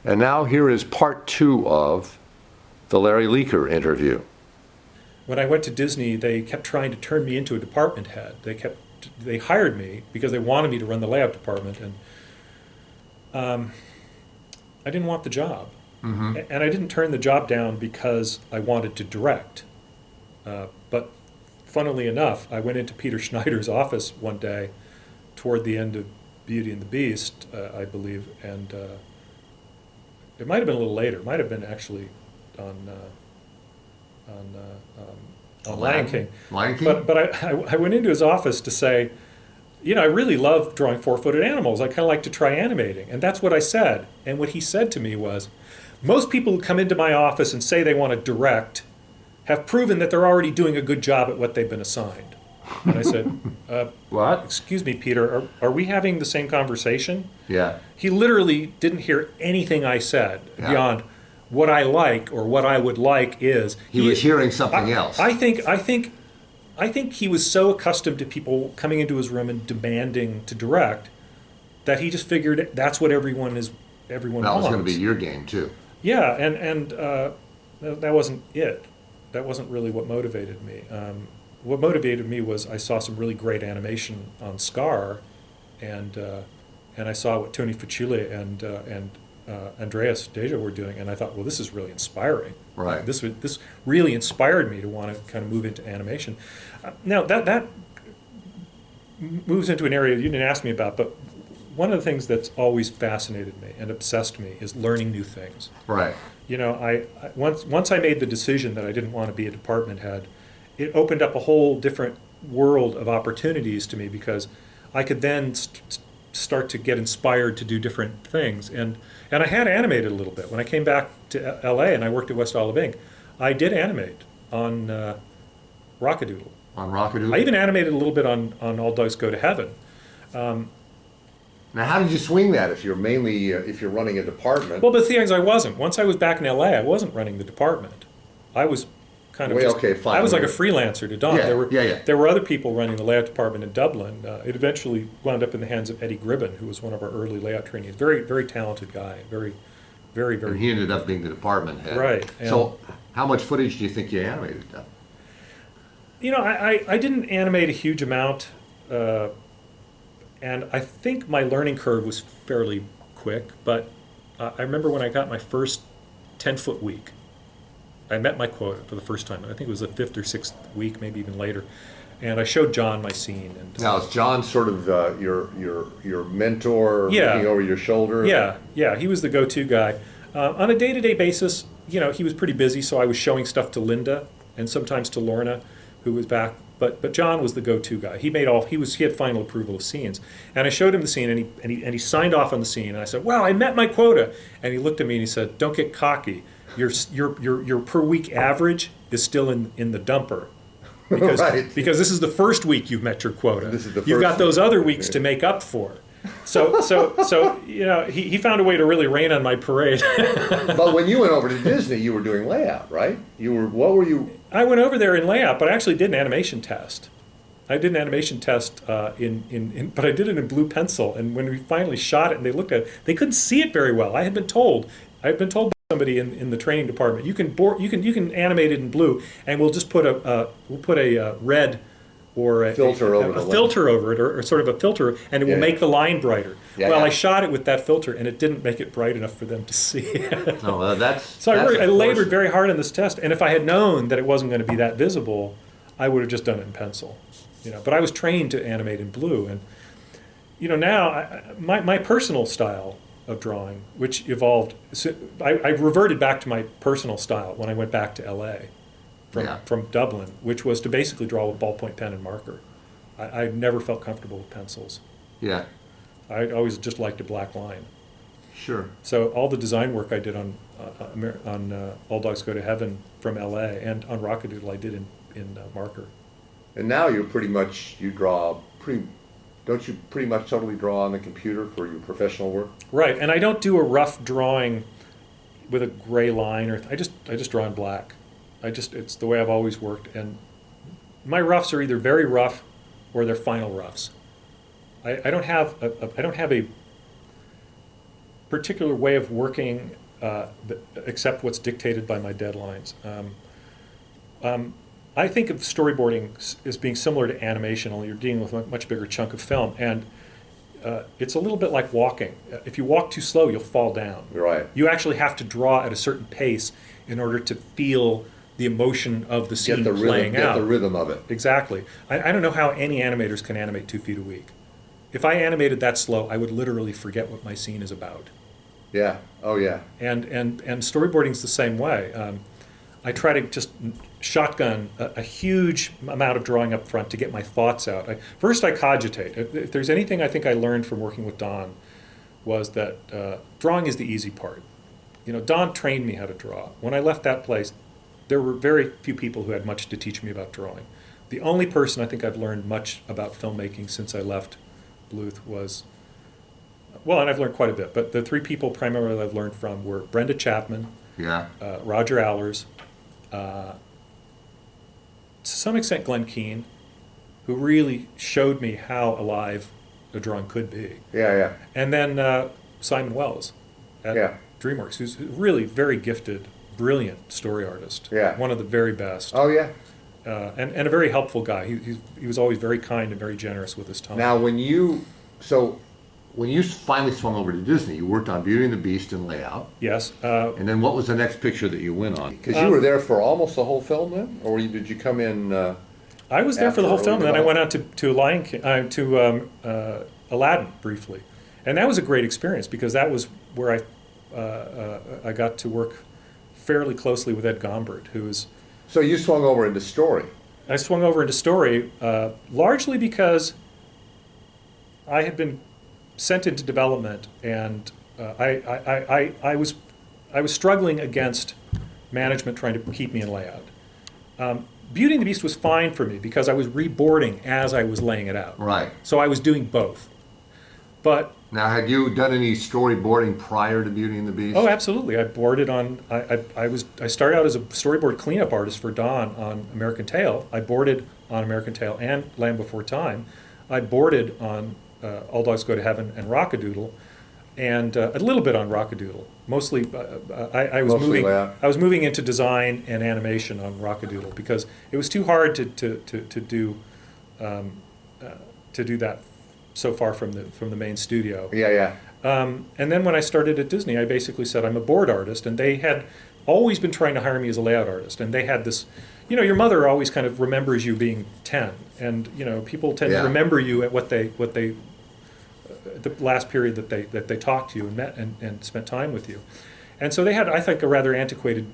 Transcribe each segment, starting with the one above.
And now here is part 2 of the Larry Leker interview. When I went to Disney, they kept trying to turn me into a department head. They hired me because they wanted me to run the layout department, and I didn't want the job. Mm-hmm. And I didn't turn the job down because I wanted to direct. But funnily enough, I went into Peter Schneider's office one day toward the end of Beauty and the Beast, I believe, and it might have been a little later. It might have been actually on Lion King. Lion King? But I went into his office to say, I really love drawing 4-footed animals. I kind of like to try animating. And that's what I said. And what he said to me was, most people who come into my office and say they want to direct have proven that they're already doing a good job at what they've been assigned. And I said, What? Excuse me, Peter, are we having the same conversation? Yeah. He literally didn't hear anything I said beyond what I like or what I would like is. He was hearing something else. I think he was so accustomed to people coming into his room and demanding to direct that he just figured that's what everyone wants. That was going to be your game too. Yeah, and that wasn't it. That wasn't really what motivated me. What motivated me was I saw some really great animation on Scar, and I saw what Tony Fucile and Andreas Deja were doing, and I thought, well, this is really inspiring. Right. This really inspired me to want to kind of move into animation. Now that moves into an area you didn't ask me about, but one of the things that's always fascinated me and obsessed me is learning new things. Right. I once I made the decision that I didn't want to be a department head, it opened up a whole different world of opportunities to me because I could then start to get inspired to do different things. And I had animated a little bit. When I came back to LA and I worked at West Olive Inc., I did animate on Rockadoodle. On Rockadoodle? I even animated a little bit on All Dogs Go to Heaven. Now, how did you swing that if you're mainly, if you're running a department? Well, but the thing is, I wasn't. Once I was back in LA, I wasn't running the department. I was kind of fine. I was like a freelancer to Don. Yeah, There were other people running the layout department in Dublin. It eventually wound up in the hands of Eddie Gribben, who was one of our early layout trainees. Very, very talented guy. Very, very. And he ended up being the department head. Right. So, how much footage do you think you animated then? I didn't animate a huge amount, and I think my learning curve was fairly quick. But I remember when I got my first 10-foot week, I met my quota for the first time. I think it was the 5th or 6th week, maybe even later. And I showed John my scene. And now, is John sort of your mentor, looking over your shoulder? Yeah. He was the go-to guy. On a day-to-day basis, he was pretty busy, so I was showing stuff to Linda and sometimes to Lorna, who was back. But John was the go-to guy. He had final approval of scenes. And I showed him the scene, and he signed off on the scene. And I said, "Wow, I met my quota." And he looked at me and he said, "Don't get cocky. Your per week average is still in the dumper, because right. because this is the first week you've met your quota. You've got first those other weeks to make up for." So he found a way to really rain on my parade. But when you went over to Disney, you were doing layout, right? What were you? I went over there in layout, but I actually did an animation test. I did an animation test but I did it in blue pencil. And when we finally shot it and they looked at it, they couldn't see it very well. I had been told by somebody in the training department, you can animate it in blue, and we'll just put a red or a filter over it, or sort of a filter, and it will make the line brighter. I shot it with that filter, and it didn't make it bright enough for them to see. I labored very hard on this test, and if I had known that it wasn't going to be that visible, I would have just done it in pencil. But I was trained to animate in blue, and now my personal style of drawing, which evolved, I reverted back to my personal style when I went back to LA. From Dublin, which was to basically draw with ballpoint pen and marker. I never felt comfortable with pencils. Yeah. I always just liked a black line. Sure. So all the design work I did on All Dogs Go to Heaven from LA and on Rockadoodle I did in marker. And now don't you pretty much totally draw on the computer for your professional work? Right, and I don't do a rough drawing with a gray line, or I just draw in black. It's the way I've always worked, and my roughs are either very rough or they're final roughs. I don't have a particular way of working except what's dictated by my deadlines. I think of storyboarding as being similar to animation, only you're dealing with a much bigger chunk of film. And it's a little bit like walking. If you walk too slow, you'll fall down. Right. You actually have to draw at a certain pace in order to feel the emotion of the scene playing out. Get the rhythm of it. Exactly. I don't know how any animators can animate 2 feet a week. If I animated that slow, I would literally forget what my scene is about. Yeah. Oh, yeah. And storyboarding's the same way. I try to just shotgun a huge amount of drawing up front to get my thoughts out. First, I cogitate. If there's anything I think I learned from working with Don, was that drawing is the easy part. Don trained me how to draw. When I left that place, there were very few people who had much to teach me about drawing. The only person I think I've learned much about filmmaking since I left Bluth was, well, and I've learned quite a bit, but the 3 people primarily I've learned from were Brenda Chapman, yeah, Roger Allers, to some extent Glenn Keane, who really showed me how alive a drawing could be. Yeah, yeah. And then Simon Wells at DreamWorks, who's really very gifted, brilliant story artist. Yeah. One of the very best. Oh, yeah. And a very helpful guy. He was always very kind and very generous with his time. Now, when you finally swung over to Disney, you worked on Beauty and the Beast and layout. Yes. And then what was the next picture that you went on? Because you were there for almost the whole film then? Or did you come in I was there for the whole film, and then I went on to Aladdin briefly. And that was a great experience because that was where I got to work fairly closely with Ed Gombert, who is... So you swung over into story. I swung over into story largely because I had been sent into development, and I was struggling against management trying to keep me in layout. Beauty and the Beast was fine for me because I was reboarding as I was laying it out. Right. So I was doing both. But now, had you done any storyboarding prior to Beauty and the Beast? oh, absolutely. I boarded on. I started out as a storyboard cleanup artist for Don on American Tail. I boarded on American Tail and Land Before Time. I boarded on All Dogs Go to Heaven and Rockadoodle, and a little bit on Rockadoodle. Mostly, I was moving into design and animation on Rockadoodle because it was too hard to do that so far from the main studio. Yeah, yeah. And then when I started at Disney, I basically said I'm a board artist, and they had always been trying to hire me as a layout artist, and they had this. Your mother always kind of remembers you being 10, and people tend to remember you at what they the last period that they talked to you and met and spent time with you. And so they had, I think, a rather antiquated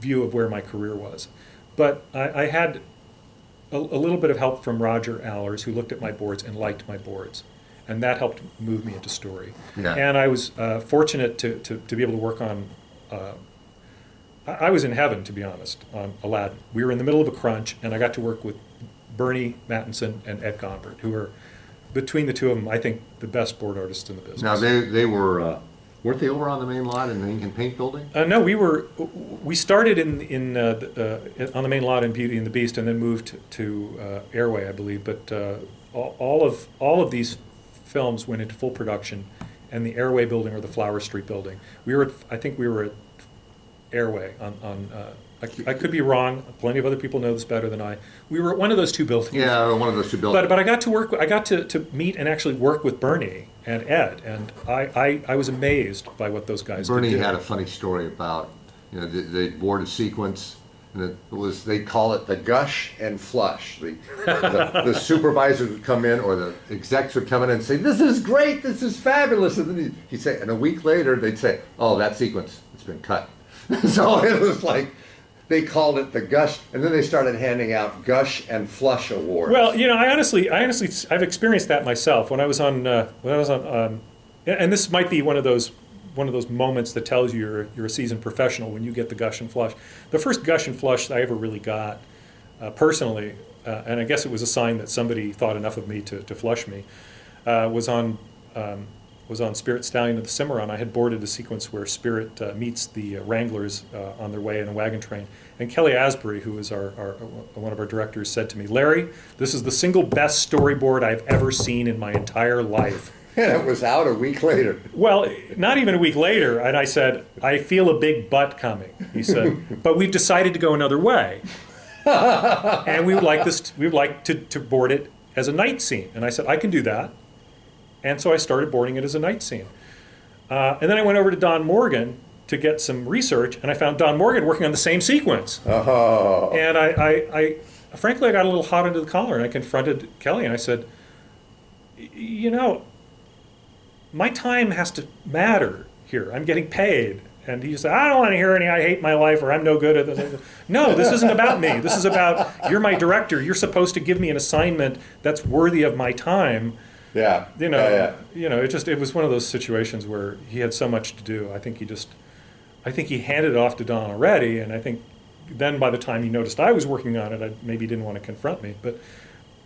view of where my career was. But I had a little bit of help from Roger Allers, who looked at my boards and liked my boards. And that helped move me into story. Yeah. And I was fortunate to be able to work on, I was in heaven, to be honest, on Aladdin. We were in the middle of a crunch, and I got to work with Bernie Mattinson and Ed Gombert, who are, between the two of them, I think, the best board artists in the business. Now, they were, weren't they over on the main lot in the Ink and Paint building? No, we started on the main lot in Beauty and the Beast, and then moved to Airway, I believe. But all of these films went into full production, and the Airway building or the Flower Street building. I think we were at Airway on I could be wrong. Plenty of other people know this better than I. We were at one of those two buildings. Yeah, one of those two buildings. But I got to work. I got to meet and actually work with Bernie and Ed, and I was amazed by what those guys Bernie could do. had a funny story about they boarded sequence, and they call it the gush and flush. The supervisors would come in, or the execs would come in and say, "This is great. This is fabulous," and then he'd say, and a week later they'd say, "Oh, that sequence, it's been cut." So it was like. They called it the Gush, and then they started handing out Gush and Flush awards. Well, I honestly, I've experienced that myself when I was on, and this might be one of those moments that tells you you're a seasoned professional when you get the Gush and Flush. The first Gush and Flush I ever really got, personally, and I guess it was a sign that somebody thought enough of me to flush me, was on Spirit Stallion of the Cimarron. I had boarded a sequence where Spirit meets the Wranglers on their way in a wagon train. And Kelly Asbury, who is one of our directors, said to me, "Larry, this is the single best storyboard I've ever seen in my entire life." And it was out a week later. Well, not even a week later, and I said, I feel a big butt coming. He said, but we've decided to go another way. And we would like to board it as a night scene. And I said, I can do that. And so I started boarding it as a night scene. And then I went over to Don Morgan to get some research, and I found Don Morgan working on the same sequence. Oh. And I frankly, I got a little hot under the collar, and I confronted Kelly, and I said, you know, my time has to matter here. I'm getting paid. And he said, I don't want to hear any, I hate my life, or I'm no good at this. No, this isn't about me. This is about, you're my director. You're supposed to give me an assignment that's worthy of my time. Yeah. You know, it was one of those situations where he had so much to do. I think he handed it off to Don already, and I think then by the time he noticed I was working on it, maybe he didn't want to confront me. But,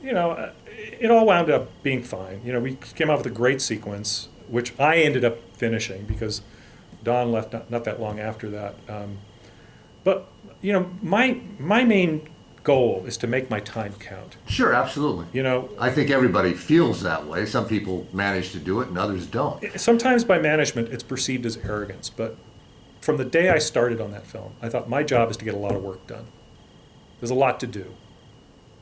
you know, it all wound up being fine. You know, we came out with a great sequence, which I ended up finishing because Don left not that long after that. But, you know, my main goal is to make my time count. Sure, absolutely. You know, I think everybody feels that way. Some people manage to do it and others don't. sometimes by management it's perceived as arrogance, but from the day I started on that film, I thought my job is to get a lot of work done. There's a lot to do.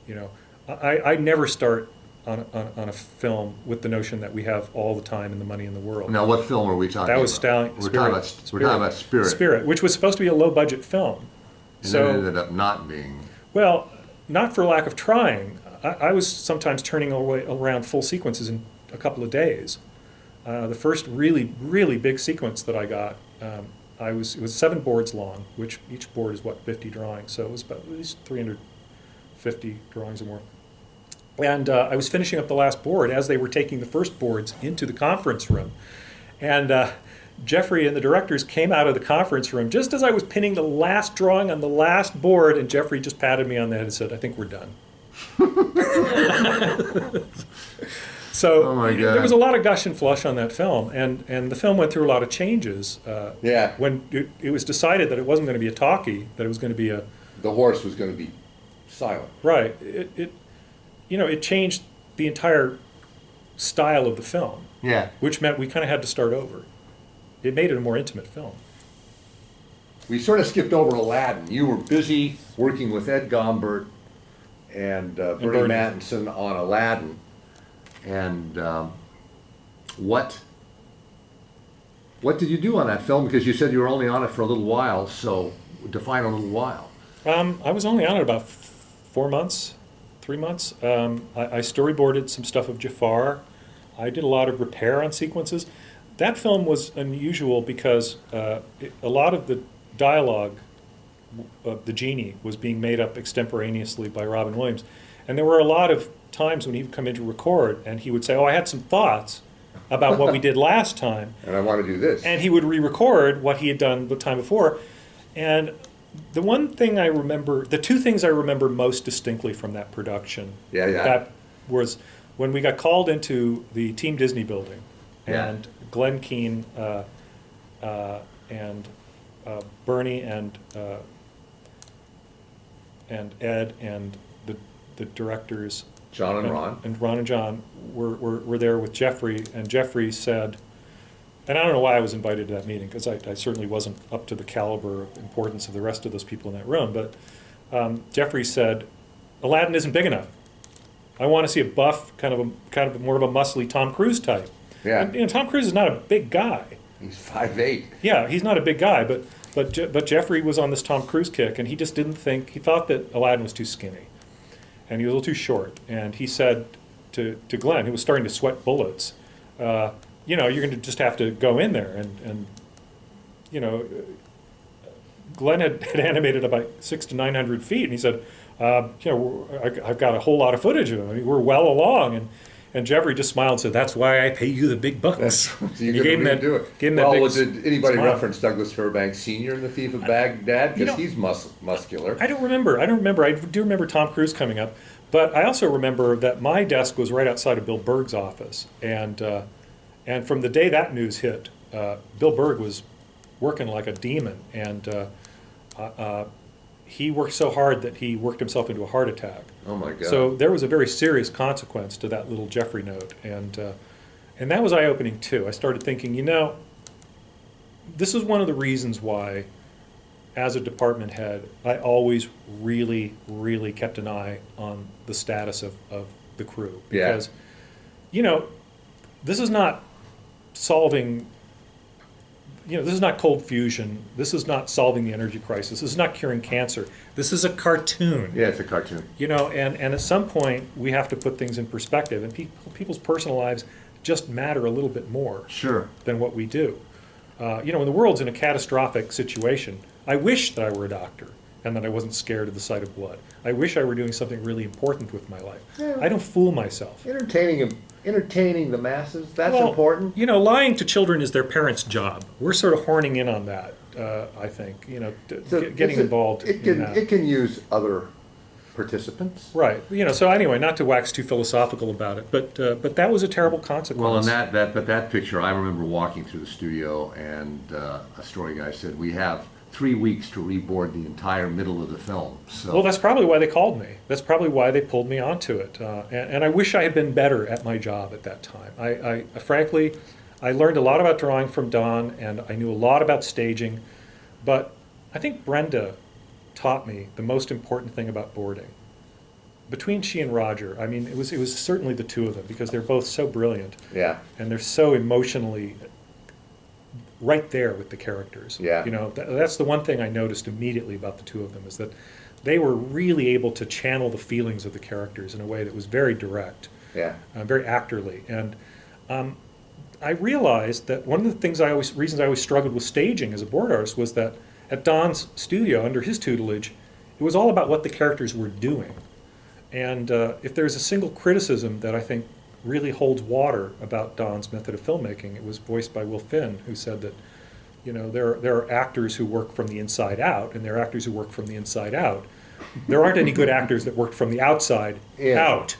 You know, I never start on a film with the notion that we have all the time and the money in the world. Now, what film are we talking about? That was Stallion. We're talking about Spirit. Spirit, which was supposed to be a low-budget film. And then it ended up not being. Well, not for lack of trying. I was sometimes turning around full sequences in a couple of days. The first really, really big sequence that I got, it was 7 boards long, which each board is, 50 drawings. So it was about at least 350 drawings or more. And I was finishing up the last board as they were taking the first boards into the conference room. And Jeffrey and the directors came out of the conference room just as I was pinning the last drawing on the last board, and Jeffrey just patted me on the head and said, I think we're done. So oh my God. There was a lot of gush and flush on that film, and the film went through a lot of changes. Yeah. When it was decided that it wasn't going to be a talkie, that it was going to be The horse was going to be silent. Right. It changed the entire style of the film. Yeah. Which meant we kind of had to start over. It made it a more intimate film. We sort of skipped over Aladdin. You were busy working with Ed Gombert and Bernie Mattinson on Aladdin. And what did you do on that film? Because you said you were only on it for a little while, so define a little while. I was only on it about 4 months, 3 months. I storyboarded some stuff of Jafar. I did a lot of repair on sequences. That film was unusual because a lot of the dialogue of the genie was being made up extemporaneously by Robin Williams. And there were a lot of times when he would come in to record and he would say, oh, I had some thoughts about what we did last time. And I want to do this. And he would re-record what he had done the time before. And the two things I remember most distinctly from that production, that was when we got called into the Team Disney building, and Glenn Keane and Bernie and Ed and the directors, John and Ron. And Ron and John were there with Jeffrey, and Jeffrey said, and I don't know why I was invited to that meeting, because I certainly wasn't up to the caliber of importance of the rest of those people in that room, but Jeffrey said, Aladdin isn't big enough. I want to see a buff, kind of more of a muscly Tom Cruise type. Yeah. And, Tom Cruise is not a big guy. He's 5'8". Yeah, he's not a big guy, but Jeffrey was on this Tom Cruise kick, and he just didn't think, he thought that Aladdin was too skinny. And he was a little too short. And he said to Glenn, who was starting to sweat bullets, you're going to just have to go in there. And Glenn had animated about 600 to 900 feet, and he said, I've got a whole lot of footage of him. I mean, we're well along. And Jeffrey just smiled and said, that's why I pay you the big bucks. So you gave him that big did anybody smile. reference Douglas Fairbanks Sr. in The Thief of Baghdad? Because he's muscular. I don't remember. I do remember Tom Cruise coming up. But I also remember that my desk was right outside of Bill Berg's office. And from the day that news hit, Bill Berg was working like a demon. And he worked so hard that he worked himself into a heart attack. Oh my God! So there was a very serious consequence to that little Jeffrey note, and And that was eye-opening too. I started thinking, you know, this is one of the reasons why, as a department head, I always really, really kept an eye on the status of the crew. Yeah. Because, you know, this is not solving, you know, this is not cold fusion. This is not solving the energy crisis. This is not curing cancer. This is a cartoon. Yeah, it's a cartoon. You know, and at some point, we have to put things in perspective. And people's personal lives just matter a little bit more Sure. than what we do. You know, when the world's in a catastrophic situation, I wish that I were a doctor and that I wasn't scared of the sight of blood. I wish I were doing something really important with my life. Yeah. I don't fool myself. Entertaining the masses, that's Well, important. You know, lying to children is their parents' job. We're sort of horning in on that, I think, you know, getting involved in that. It can use other participants. Right. You know, so anyway, not to wax too philosophical about it, but that was a terrible consequence. Well, and that picture, I remember walking through the studio, and a story guy said, "We have 3 weeks to reboard the entire middle of the film." So, Well, that's probably why they called me. That's probably why they pulled me onto it. And I wish I had been better at my job at that time. I frankly, I learned a lot about drawing from Don, and I knew a lot about staging. But I think Brenda taught me the most important thing about boarding. Between she and Roger, I mean, it was certainly the two of them, because they're both so brilliant, yeah, and they're so emotionally right there with the characters. Yeah. You know, that's the one thing I noticed immediately about the two of them, is that they were really able to channel the feelings of the characters in a way that was very direct, yeah, very actorly. And I realized that one of the reasons I always struggled with staging as a board artist was that at Don's studio, under his tutelage, it was all about what the characters were doing. And if there's a single criticism that I think really holds water about Don's method of filmmaking, it was voiced by Will Finn, who said that, you know, there are actors who work from the inside out, and there are actors who work from the inside out. There aren't any good actors that worked from the outside out.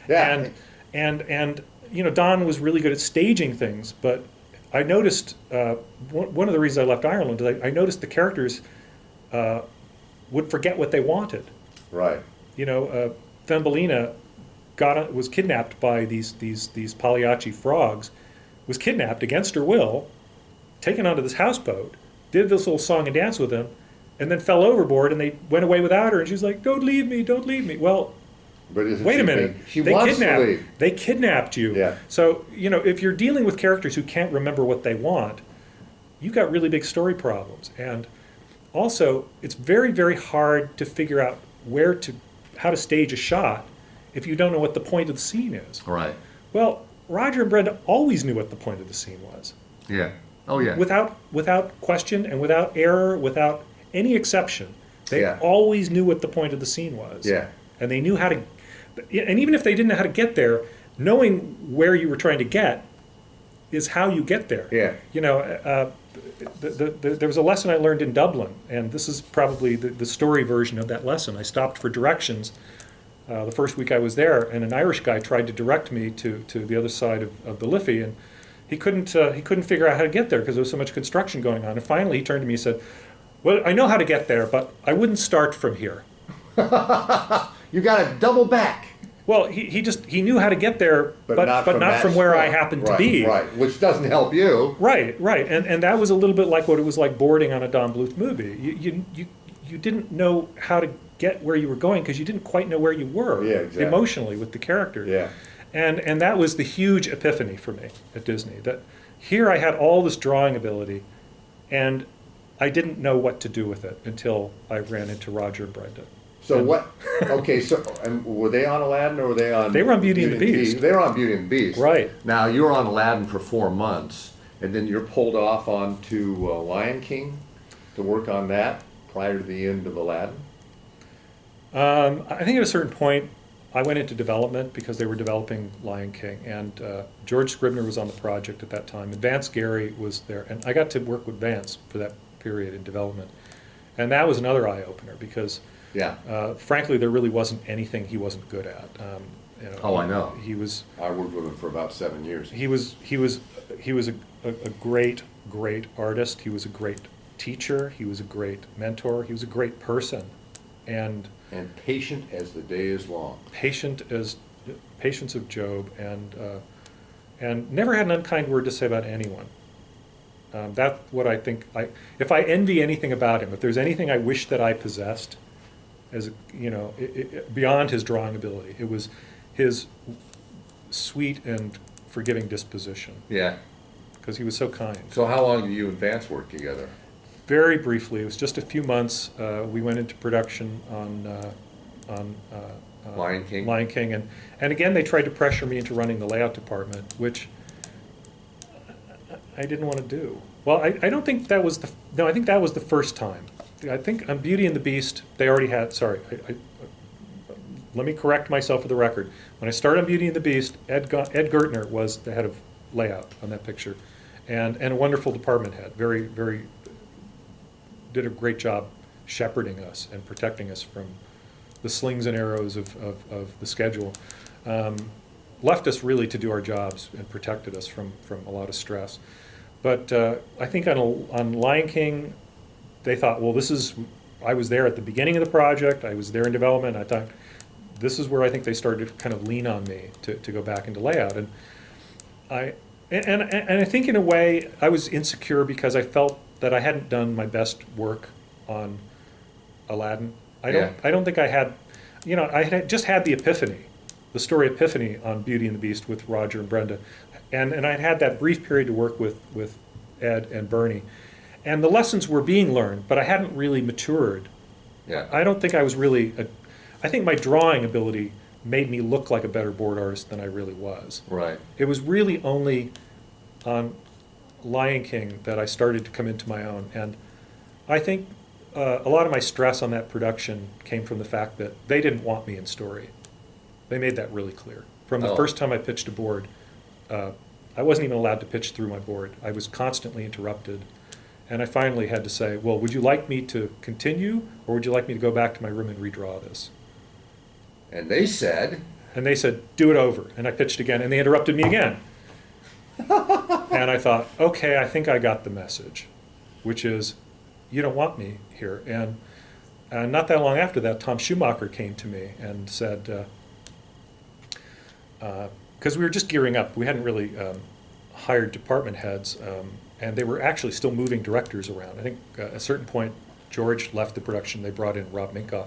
yeah. And you know, Don was really good at staging things, but I noticed one of the reasons I left Ireland is I noticed the characters would forget what they wanted. Right. You know, Thumbelina was kidnapped by these Pagliacci frogs, was kidnapped against her will, taken onto this houseboat, did this little song and dance with them, and then fell overboard, and they went away without her, and she was like, "Don't leave me, don't leave me." Well, but wait a minute. They kidnapped you. Yeah. So, you know, if you're dealing with characters who can't remember what they want, you've got really big story problems. And also, it's very, very hard to figure out how to stage a shot if you don't know what the point of the scene is. Right. Well, Roger and Brenda always knew what the point of the scene was. Yeah. Oh, yeah. Without question and without error, without any exception. They Yeah. always knew what the point of the scene was. Yeah. And they knew how to, and even if they didn't know how to get there, knowing where you were trying to get is how you get there. Yeah. You know, there was a lesson I learned in Dublin, and this is probably the story version of that lesson. I stopped for directions the first week I was there, and an Irish guy tried to direct me to the other side of the Liffey, and he couldn't figure out how to get there because there was so much construction going on. And finally he turned to me and said, "Well, I know how to get there, but I wouldn't start from here." You got to double back. Well, he knew how to get there, but not from where I happened to be. Right, which doesn't help you. Right, and that was a little bit like what it was like boarding on a Don Bluth movie. You didn't know how to get where you were going because you didn't quite know where you were emotionally with the character. Yeah. And that was the huge epiphany for me at Disney, that here I had all this drawing ability, and I didn't know what to do with it until I ran into Roger and Brenda. So what? Okay, so and were they on Aladdin or were they on? They were on Beauty and the Beast. They were on Beauty and the Beast. Right. Now you were on Aladdin for 4 months, and then you're pulled off onto Lion King to work on that prior to the end of Aladdin. I think at a certain point I went into development because they were developing Lion King, and George Scribner was on the project at that time, and Vance Gary was there, and I got to work with Vance for that period in development, and that was another eye opener because. Yeah. Frankly, there really wasn't anything he wasn't good at. You know, Oh, I know. He was. I worked with him for about 7 years. He was a great artist. He was a great teacher. He was a great mentor. He was a great person, and patient as the day is long. Patience of Job, and and never had an unkind word to say about anyone. That's what I think. If I envy anything about him, if there's anything I wish that I possessed, as you know, beyond his drawing ability, it was his sweet and forgiving disposition, Yeah. because he was so kind. So how long did you and Vance work together? Very briefly, it was just a few months. We went into production on Lion King? Lion King, and again they tried to pressure me into running the layout department, which I didn't want to do. Well, I don't think that was the, no, I think that was the first time. I think on Beauty and the Beast, they already had, sorry, let me correct myself for the record. When I started on Beauty and the Beast, Ed Gertner was the head of layout on that picture, and a wonderful department head, did a great job shepherding us and protecting us from the slings and arrows of the schedule. Left us really to do our jobs and protected us from a lot of stress. But I think on Lion King, they thought, well, I was there at the beginning of the project, I was there in development, I thought, this is where I think they started to kind of lean on me to go back into layout. And I think in a way I was insecure because I felt that I hadn't done my best work on Aladdin. I don't think I had, I had just had the epiphany, the story epiphany on Beauty and the Beast with Roger and Brenda. And I'd had that brief period to work with Ed and Bernie. And the lessons were being learned, but I hadn't really matured. Yeah. I don't think I was really, I think my drawing ability made me look like a better board artist than I really was. Right. It was really only on Lion King that I started to come into my own. And I think a lot of my stress on that production came from the fact that they didn't want me in story. They made that really clear. From the first time I pitched a board, I wasn't even allowed to pitch through my board. I was constantly interrupted. And I finally had to say, well, would you like me to continue, or would you like me to go back to my room and redraw this? And they said? And they said, do it over. And I pitched again, and they interrupted me again. And I thought, okay, I think I got the message, which is, you don't want me here. And not that long after that, Tom Schumacher came to me and said, because we were just gearing up, we hadn't really hired department heads, and they were actually still moving directors around. I think at a certain point, George left the production, they brought in Rob Minkoff.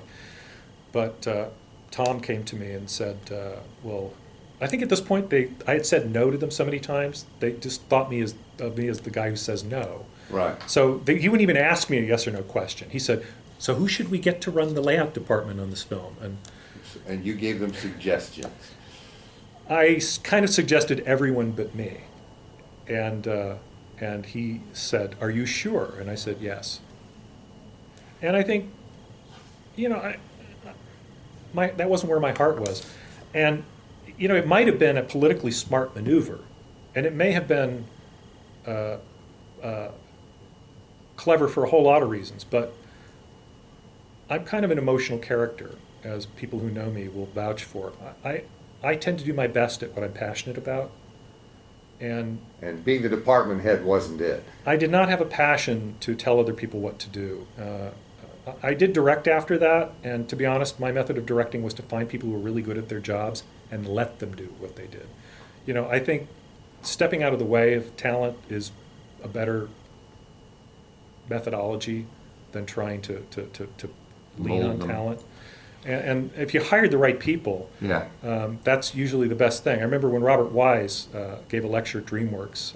But Tom came to me and said, well, I think at this point, I had said no to them so many times, they just thought of me as the guy who says no. Right. So he wouldn't even ask me a yes or no question. He said, so who should we get to run the layout department on this film? And you gave them suggestions. I kind of suggested everyone but me. And he said, are you sure? And I said, yes. And I think, that wasn't where my heart was. And, it might have been a politically smart maneuver. And it may have been clever for a whole lot of reasons. But I'm kind of an emotional character, as people who know me will vouch for. I tend to do my best at what I'm passionate about. And being the department head wasn't it. I did not have a passion to tell other people what to do. I did direct after that, and to be honest, my method of directing was to find people who were really good at their jobs and let them do what they did. I think stepping out of the way of talent is a better methodology than trying to lean Mold on them. talent. And if you hired the right people, Yeah. that's usually the best thing. I remember when Robert Wise gave a lecture at DreamWorks,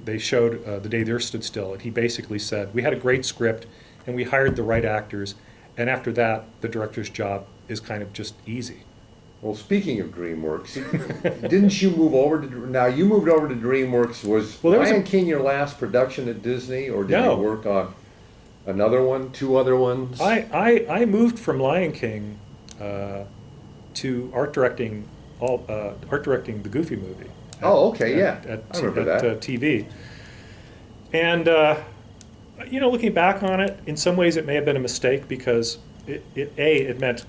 they showed The Day the Earth Stood Still, and he basically said, we had a great script, and we hired the right actors, and after that, the director's job is kind of just easy. Well, speaking of DreamWorks, didn't you move over to, now you moved over to DreamWorks, was Lion King your last production at Disney, or did you work on another one, two other ones? I moved from Lion King to art directing the Goofy movie. I remember that. TV. And looking back on it, in some ways it may have been a mistake because it meant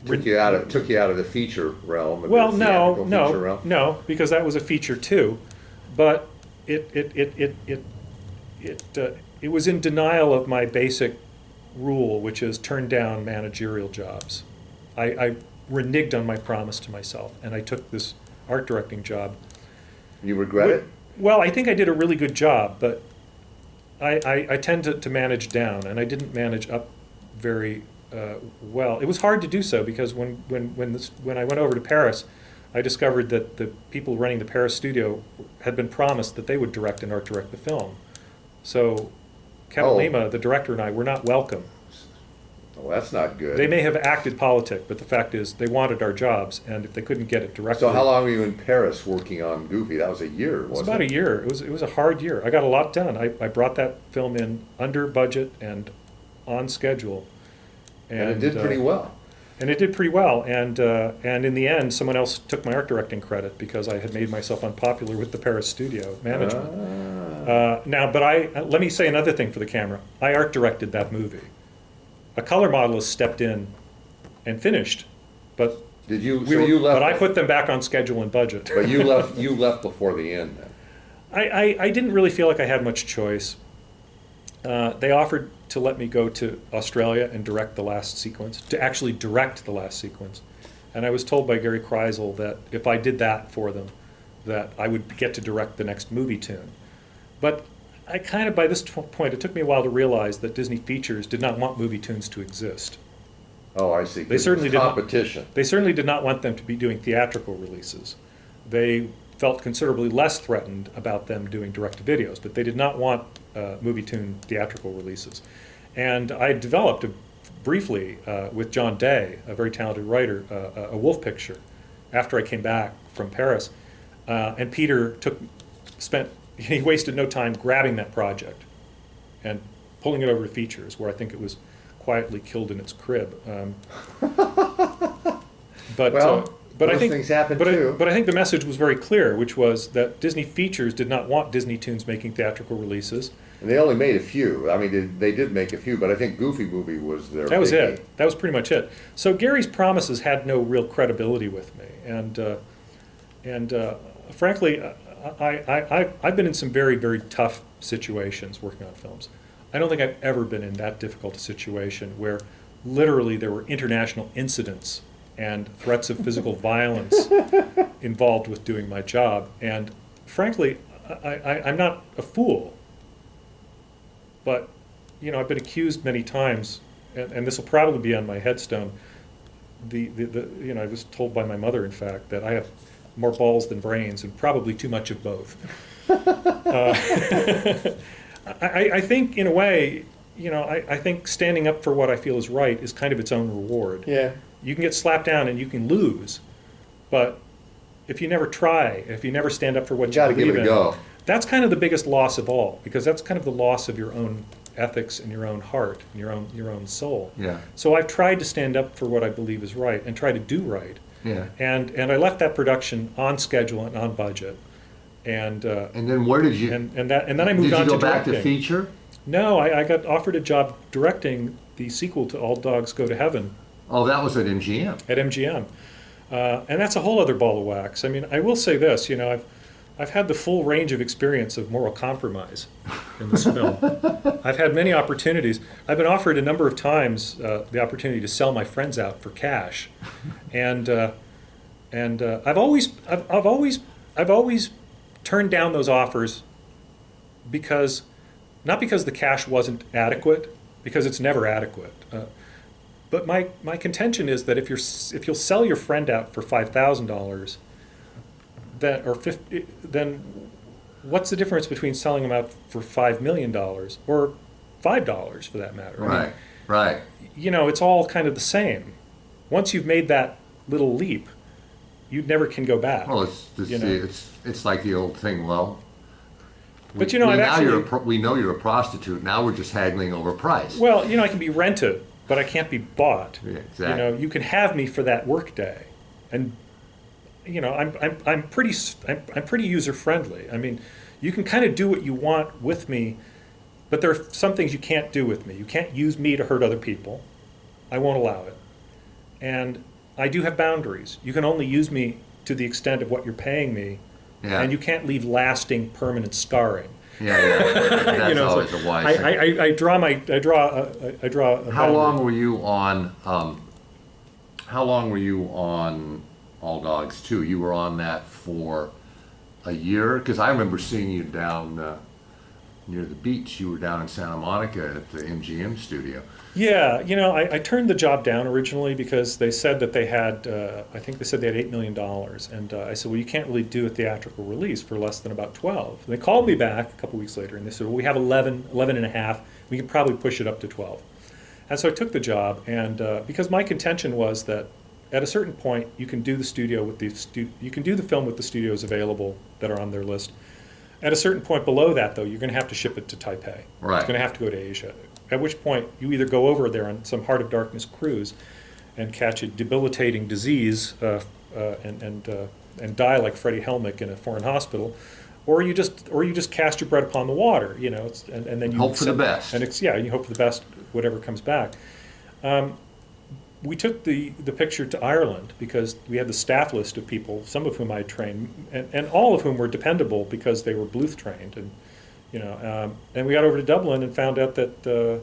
Took you out of the feature realm. Well, feature realm. no, because that was a feature too, but it was in denial of my basic rule, which is turn down managerial jobs. I reneged on my promise to myself, and I took this art directing job. You regret it? Well, I think I did a really good job, but I tend to manage down, and I didn't manage up very well. It was hard to do so because when I went over to Paris, I discovered that the people running the Paris studio had been promised that they would direct and art direct the film. So Kevin Oh. Lima, the director, and I were not welcome. Oh, that's not good. They may have acted politic, but the fact is they wanted our jobs, and if they couldn't get it directly. So how long were you in Paris working on Goofy? That was a year, It was wasn't about a year. It was a hard year. I got a lot done. I brought that film in under budget and on schedule. And it did pretty well. And it did pretty well. And in the end, someone else took my art directing credit because I had made myself unpopular with the Paris studio management. Let me say another thing for the camera. I art directed that movie. A color modelist stepped in and finished, but Did you? So you left. But I put them back on schedule and budget. But you left. You left before the end. Then. I didn't really feel like I had much choice. They offered to let me go to Australia and direct the last sequence, to actually direct the last sequence. And I was told by Gary Kreisel that if I did that for them, that I would get to direct the next movie tune. But I kind of, by this point, it took me a while to realize that Disney Features did not want movie tunes to exist. Oh, I see. They certainly did not. Competition. They certainly did not want them to be doing theatrical releases. They felt considerably less threatened about them doing direct-to-videos, but they did not want movie tune theatrical releases. And I developed briefly with John Day, a very talented writer, a wolf picture after I came back from Paris. And Peter he wasted no time grabbing that project and pulling it over to Features, where I think it was quietly killed in its crib. But those I think things happen too. But I think the message was very clear, which was that Disney Features did not want Disney Tunes making theatrical releases. And they only made a few. I mean, they did make a few, but I think Goofy Movie was their. That was biggie. it. That was pretty much it. So Gary's promises had no real credibility with me, and frankly, I've been in some very, very tough situations working on films. I don't think I've ever been in that difficult a situation where literally there were international incidents and threats of physical violence involved with doing my job. And frankly, I'm not a fool. But, I've been accused many times, and this will probably be on my headstone. I was told by my mother, in fact, that I have more balls than brains, and probably too much of both. I think, in a way, I think standing up for what I feel is right is kind of its own reward. Yeah. You can get slapped down and you can lose, but if you never try, if you never stand up for what you Gotta believe give it a in, go. that's kind of the biggest loss of all, because that's kind of the loss of your own ethics and your own heart and your own soul. Yeah. So I've tried to stand up for what I believe is right and try to do right. Yeah. And I left that production on schedule and on budget. And then where did you? and then I moved did on you go to back directing. to feature? No, I got offered a job directing the sequel to All Dogs Go to Heaven Oh, that was at MGM. at MGM. And that's a whole other ball of wax. I mean, I will say this, I've had the full range of experience of moral compromise in this film. I've had many opportunities. I've been offered a number of times the opportunity to sell my friends out for cash, and I've always turned down those offers because not because the cash wasn't adequate, because it's never adequate. But my contention is that if you'll sell your friend out for $5,000, then what's the difference between selling them out for $5 million or $5 for that matter? Right. Right. It's all kind of the same. Once you've made that little leap, you never can go back. Well, it's like the old thing. Well, But we know you're a prostitute. Now we're just haggling over price. Well, I can be rented, but I can't be bought. Yeah, exactly. You can have me for that work day, and I'm pretty user friendly. I mean, you can kind of do what you want with me, but there are some things you can't do with me. You can't use me to hurt other people. I won't allow it. And I do have boundaries. You can only use me to the extent of what you're paying me, Yeah. and you can't leave lasting, permanent scarring. Yeah. That's always a wise thing. I draw. A How long boundary. were you on? How long were you on All Dogs 2? You were on that for a year? Because I remember seeing you down near the beach. You were down in Santa Monica at the MGM studio. Yeah, I turned the job down originally because they said that they had, I think they said they had $8 million. And I said, well, you can't really do a theatrical release for less than about 12. And they called me back a couple weeks later and they said, well, we have 11 and a half. We could probably push it up to 12. And so I took the job, and because my contention was that at a certain point, you can do the studio with you can do the film with the studios available that are on their list. At a certain point below that, though, you're going to have to ship it to Taipei. Right. It's going to have to go to Asia. At which point, you either go over there on some Heart of Darkness cruise and catch a debilitating disease and die like Freddie Helmick in a foreign hospital, or you just cast your bread upon the water, and then you Hope for the best. And you hope for the best, whatever comes back. We took the picture to Ireland because we had the staff list of people, some of whom I had trained, and all of whom were dependable because they were Bluth trained, and we got over to Dublin and found out that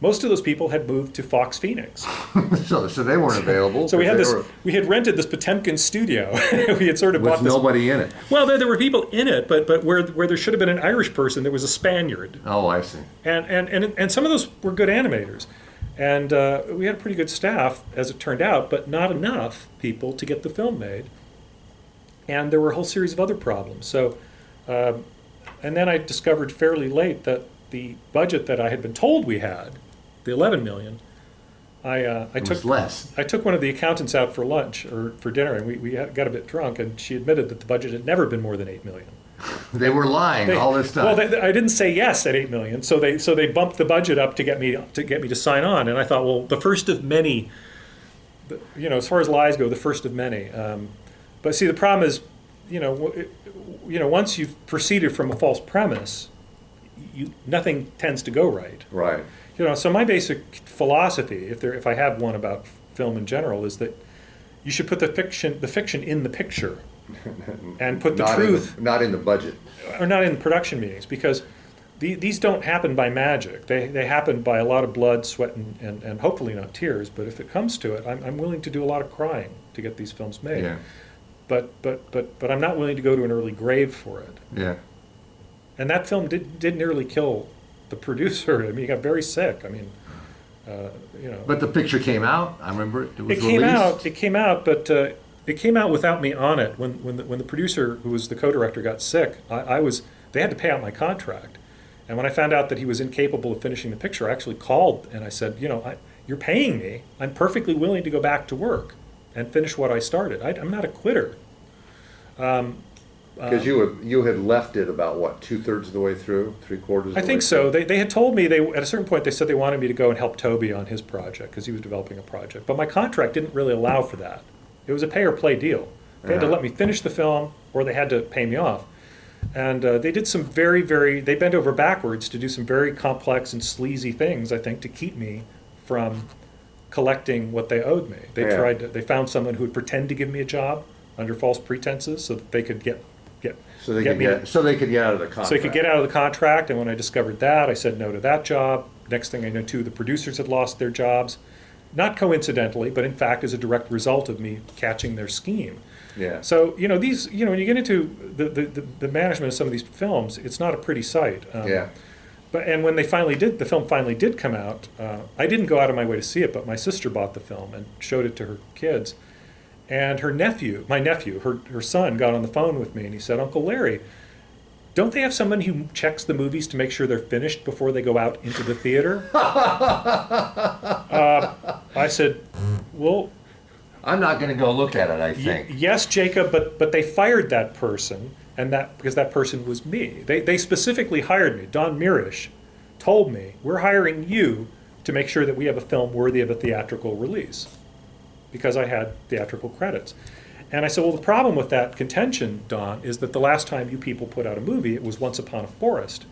most of those people had moved to Fox Phoenix. So they weren't available. So we had rented this Potemkin studio. We had sort of bought with nobody in it. Well, there were people in it, but where there should have been an Irish person, there was a Spaniard. Oh, I see. And some of those were good animators. And we had a pretty good staff, as it turned out, but not enough people to get the film made. And there were a whole series of other problems. So, and then I discovered fairly late that the budget that I had been told we had, the 11 million, I took one of the accountants out for lunch or for dinner, and we got a bit drunk, and she admitted that the budget had never been more than 8 million. They were lying all this time. Well, I didn't say yes at 8 million, so they bumped the budget up to get me to sign on, and I thought, well, the first of many, as far as lies go, the first of many. But see, the problem is, once you've proceeded from a false premise, nothing tends to go right. Right. So my basic philosophy, if I have one about film in general, is that you should put the fiction in the picture, and put the truth not in the budget, or not in production meetings, because these don't happen by magic. They happen by a lot of blood, sweat, and hopefully not tears. But if it comes to it, I'm willing to do a lot of crying to get these films made. Yeah. But I'm not willing to go to an early grave for it. Yeah. And that film did nearly kill the producer. I mean, he got very sick. I mean, But the picture came out. I remember it was It came released. out. It came out, but it came out without me on it. When the producer, who was the co-director, got sick, they had to pay out my contract. And when I found out that he was incapable of finishing the picture, I actually called and I said, you're paying me. I'm perfectly willing to go back to work and finish what I started. I'm not a quitter. Because you had left it about, what, 2/3 of the way through, 3/4 of the way I think through? so. They had told me, at a certain point, they said they wanted me to go and help Toby on his project because he was developing a project. But my contract didn't really allow for that. It was a pay or play deal. They had to let me finish the film, or they had to pay me off. And they did some they bent over backwards to do some very complex and sleazy things, I think, to keep me from collecting what they owed me. They found someone who would pretend to give me a job under false pretenses so that they could So they could get out of the contract. So they could get out of the contract, and when I discovered that, I said no to that job. Next thing I know, two of the producers had lost their jobs, not coincidentally, but in fact as a direct result of me catching their scheme. Yeah. So these when you get into the management of some of these films, it's not a pretty sight. Yeah. And when the film finally did come out, I didn't go out of my way to see it, but my sister bought the film and showed it to her kids. And her son, got on the phone with me and he said, Uncle Larry, don't they have someone who checks the movies to make sure they're finished before they go out into the theater? I said, well, I'm not going to go look at it, I think. Yes, Jacob, but they fired that person, because that person was me. They specifically hired me. Don Mirish told me, we're hiring you to make sure that we have a film worthy of a theatrical release, because I had theatrical credits. And I said, well, the problem with that contention, Don, is that the last time you people put out a movie, it was Once Upon a Forest.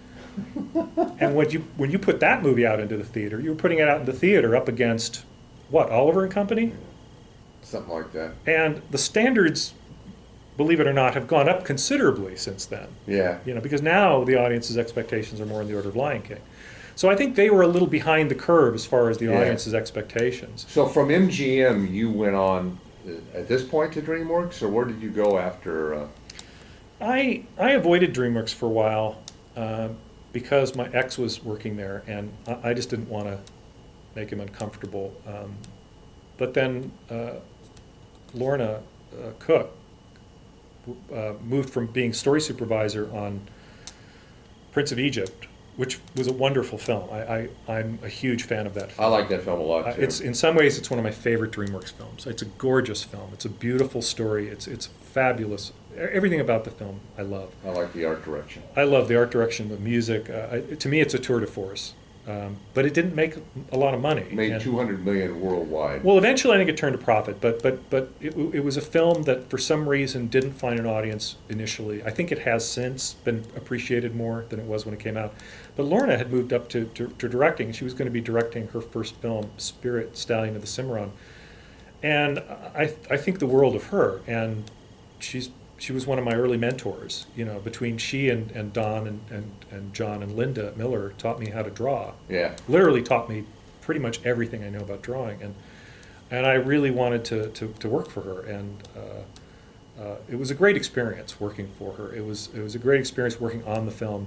And when you put that movie out into the theater, you were putting it out in the theater up against, what, Oliver and Company? Something like that. And the standards, believe it or not, have gone up considerably since then. Yeah. Because now the audience's expectations are more in the order of Lion King. So I think they were a little behind the curve as far as the audience's expectations. So from MGM, you went on at this point to DreamWorks, or where did you go after? I avoided DreamWorks for a while because my ex was working there, and I just didn't want to make him uncomfortable. But then Lorna Cook moved from being story supervisor on Prince of Egypt, which was a wonderful film. I'm a huge fan of that I film. like that film a lot too. It's in some ways it's one of my favorite DreamWorks films. It's a gorgeous film. It's a beautiful story. It's fabulous. Everything about the film I love. I like the art direction. I love the art direction, the music. To me, it's a tour de force. But it didn't make a lot of money. Made And- 200 million worldwide. well, eventually I think it turned a profit, but it was a film that for some reason didn't find an audience initially. I think it has since been appreciated more than it was when it came out. But Lorna had moved up to directing. She was going to be directing her first film, Spirit, Stallion of the Cimarron. And I think the world of her. And she was one of my early mentors. You know, between she and Don and John and Linda Miller taught me how to draw. Yeah. Literally taught me pretty much everything I know about drawing, and I really wanted to work for her, and it was a great experience working for her. It was a great experience working on the film.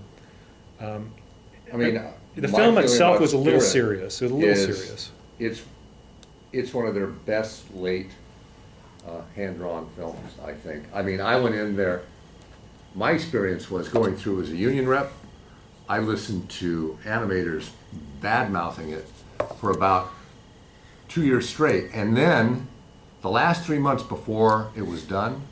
I mean, The my film feeling itself about was a little Spirit serious. It was a little is serious. It's one of their best late hand-drawn films, I think. I mean, I went in there, my experience was going through as a union rep, I listened to animators bad-mouthing it for about 2 years straight. And then, the last 3 months before it was done,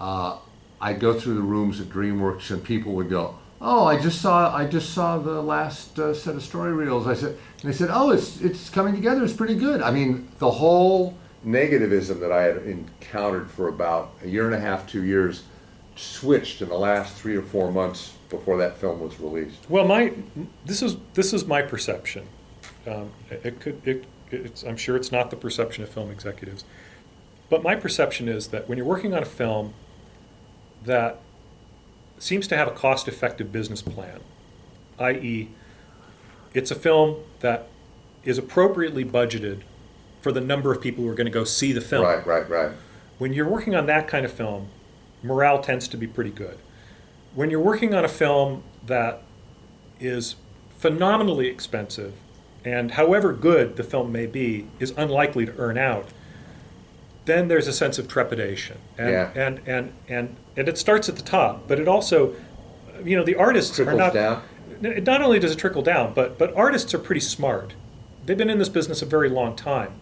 I'd go through the rooms at DreamWorks and people would go, "Oh, I just saw the last set of story reels." And they said, "Oh, it's coming together. It's pretty good." I mean, the whole negativism that I had encountered for about a year and a half, 2 years, switched in the last 3 or 4 months before that film was released. Well, this is my perception. I'm sure it's not the perception of film executives, but my perception is that when you're working on a film that seems to have a cost-effective business plan, i.e., it's a film that is appropriately budgeted for the number of people who are going to go see the film. Right. When you're working on that kind of film, morale tends to be pretty good. When you're working on a film that is phenomenally expensive, and however good the film may be, is unlikely to earn out, then there's a sense of trepidation. And it starts at the top, but it also, the artists Trickles are not... down. Not only does it trickle down, but artists are pretty smart. They've been in this business a very long time.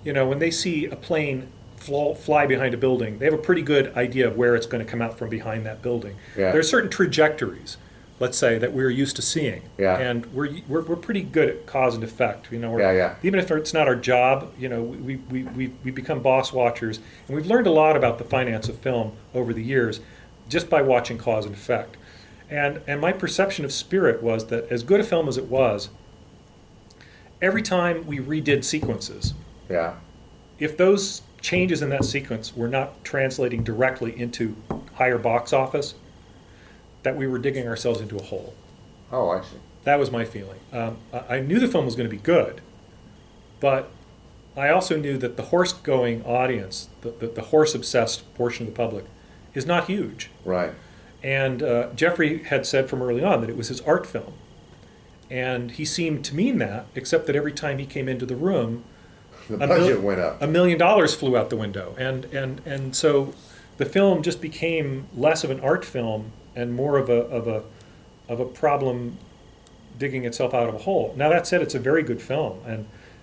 When they see a plane fly behind a building, they have a pretty good idea of where it's going to come out from behind that building. Yeah. There are certain trajectories, let's say, that we're used to seeing. Yeah. And we're pretty good at cause and effect. Yeah. Even if it's not our job, we become boss watchers, and we've learned a lot about the finance of film over the years just by watching cause and effect. And my perception of Spirit was that as good a film as it was, every time we redid sequences, Yeah. if those changes in that sequence were not translating directly into higher box office, that we were digging ourselves into a hole. Oh, I see. That was my feeling. I knew the film was going to be good, but I also knew that the horse-going audience, the horse-obsessed portion of the public, is not huge. Right. And Jeffrey had said from early on that it was his art film. And he seemed to mean that, except that every time he came into the room, The budget went up. $1 million flew out the window. And so the film just became less of an art film and more of a problem digging itself out of a hole. Now that said, it's a very good film,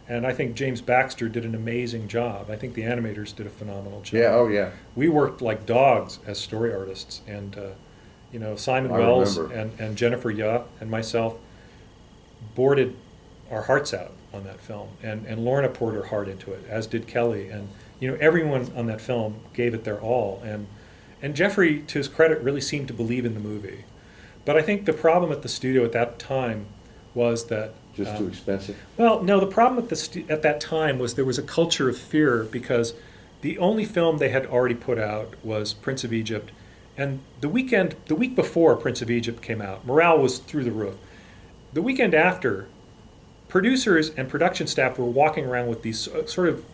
and I think James Baxter did an amazing job. I think the animators did a phenomenal job. Yeah, oh yeah. We worked like dogs as story artists, and Simon I Wells remember. and Jennifer Yuh and myself boarded our hearts out on that film, and Lorna poured her heart into it, as did Kelly, and everyone on that film gave it their all, and Jeffrey, to his credit, really seemed to believe in the movie. But I think the problem at the studio at that time was that Just too expensive. well, no, the problem at that time was there was a culture of fear because the only film they had already put out was Prince of Egypt, and the week before Prince of Egypt came out, morale was through the roof. The weekend after, producers and production staff were walking around with these sort of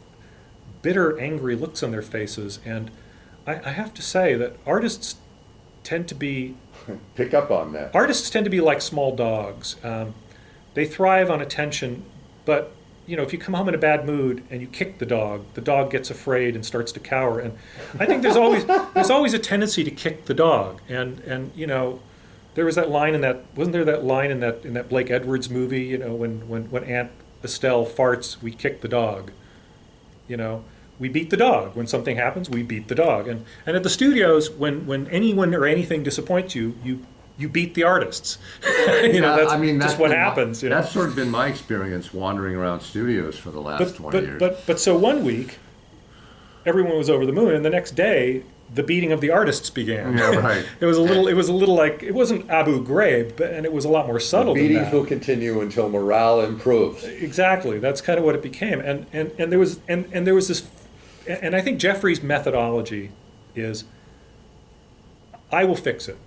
bitter, angry looks on their faces, and I have to say that artists tend to be Pick up on that. artists tend to be like small dogs. They thrive on attention, but if you come home in a bad mood and you kick the dog gets afraid and starts to cower. And I think there's always a tendency to kick the dog. And there was that line wasn't there that line in that Blake Edwards movie? When Aunt Estelle farts, we kick the dog. We beat the dog. When something happens, we beat the dog. And at the studios, when anyone or anything disappoints you, you beat the artists. That's just what happens. That's sort of been my experience wandering around studios for the last 20 years. But so one week, everyone was over the moon, and the next day, the beating of the artists began. Yeah, right. It was a little like, it wasn't Abu Ghraib, and it was a lot more subtle than that. Beatings will continue until morale improves. Exactly. That's kind of what it became. And there was this, and I think Jeffrey's methodology is, I will fix it.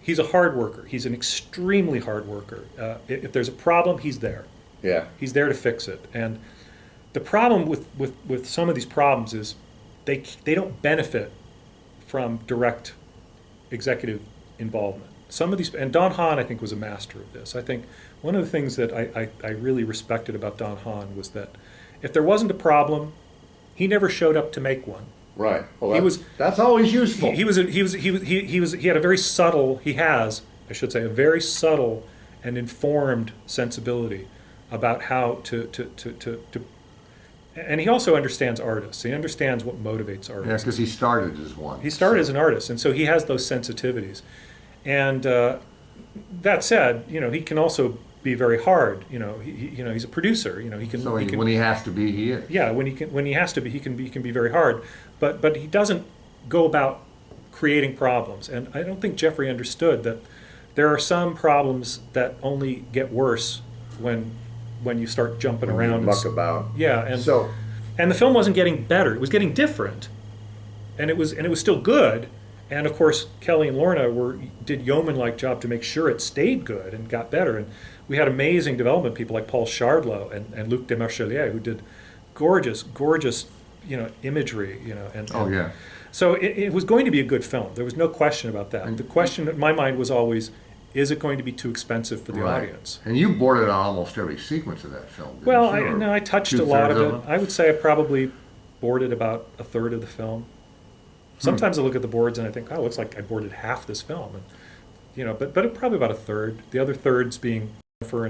He's a hard worker. He's an extremely hard worker. If there's a problem, he's there. Yeah. He's there to fix it. And the problem with some of these problems is they don't benefit from direct executive involvement. Some of these, and Don Hahn, I think, was a master of this. I think one of the things that I really respected about Don Hahn was that if there wasn't a problem, he never showed up to make one. Right. Well, that's always useful. He had a very subtle, I should say, a very subtle and informed sensibility about how to and he also understands artists. He understands what motivates artists. Yeah, because he started as one. He started as an artist, and so he has those sensitivities. And that said, he can also be very hard. He's a producer. He can. So when he has to be, he is. Yeah, when he has to be, he can be very hard. But he doesn't go about creating problems. And I don't think Jeffrey understood that there are some problems that only get worse when you start jumping around. Muck about. Yeah, and the film wasn't getting better. It was getting different, and it was still good. And of course, Kelly and Lorna did yeoman-like job to make sure it stayed good and got better. And we had amazing development people like Paul Shardlow and Luc Demarchelier who did gorgeous imagery. Oh yeah. So it was going to be a good film. There was no question about that. The question in my mind was always, is it going to be too expensive for the audience? And you boarded on almost every sequence of that film. Well, I touched a lot of it. I would say I probably boarded about a third of the film. Sometimes I look at the boards and I think, oh, it looks like I boarded half this film, and but probably about a third. The other thirds being Jennifer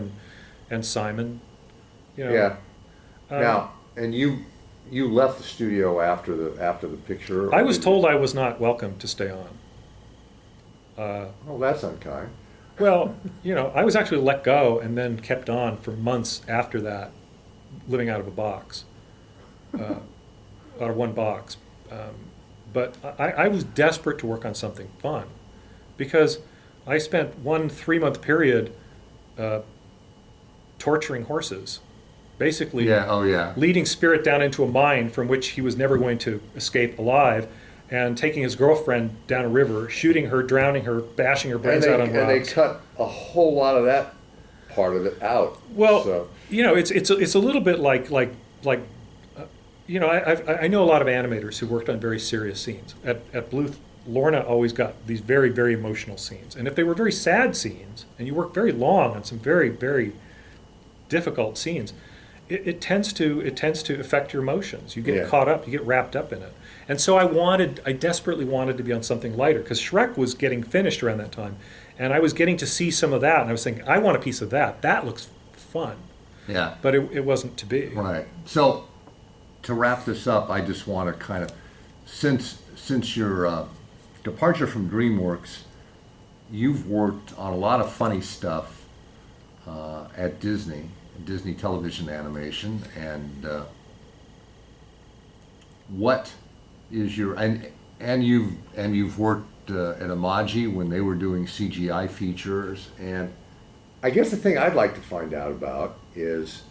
and Simon. Yeah. Now, and you left the studio after the picture. I was told I was not welcome to stay on. Oh, that's unkind. Well, I was actually let go and then kept on for months after that, living out of a box, out of one box. But I was desperate to work on something fun, because I spent 1 3-month period torturing horses, basically leading Spirit down into a mine from which he was never going to escape alive, and taking his girlfriend down a river, shooting her, drowning her, bashing her brains out on rocks. And they cut a whole lot of that part of it out. Well, so. It's a little bit like I know a lot of animators who worked on very serious scenes. At Bluth, Lorna always got these very, very emotional scenes. And if they were very sad scenes, and you work very long on some very, very difficult scenes, it tends to affect your emotions. You get caught up, you get wrapped up in it. And so I desperately wanted to be on something lighter, because Shrek was getting finished around that time. And I was getting to see some of that, and I was thinking, I want a piece of that. That looks fun. Yeah. But it wasn't to be. Right. So, to wrap this up, I just want to kind of, since your departure from DreamWorks, you've worked on a lot of funny stuff at Disney Television Animation, and what is your and you've worked at Imagi when they were doing CGI features, and I guess the thing I'd like to find out about is,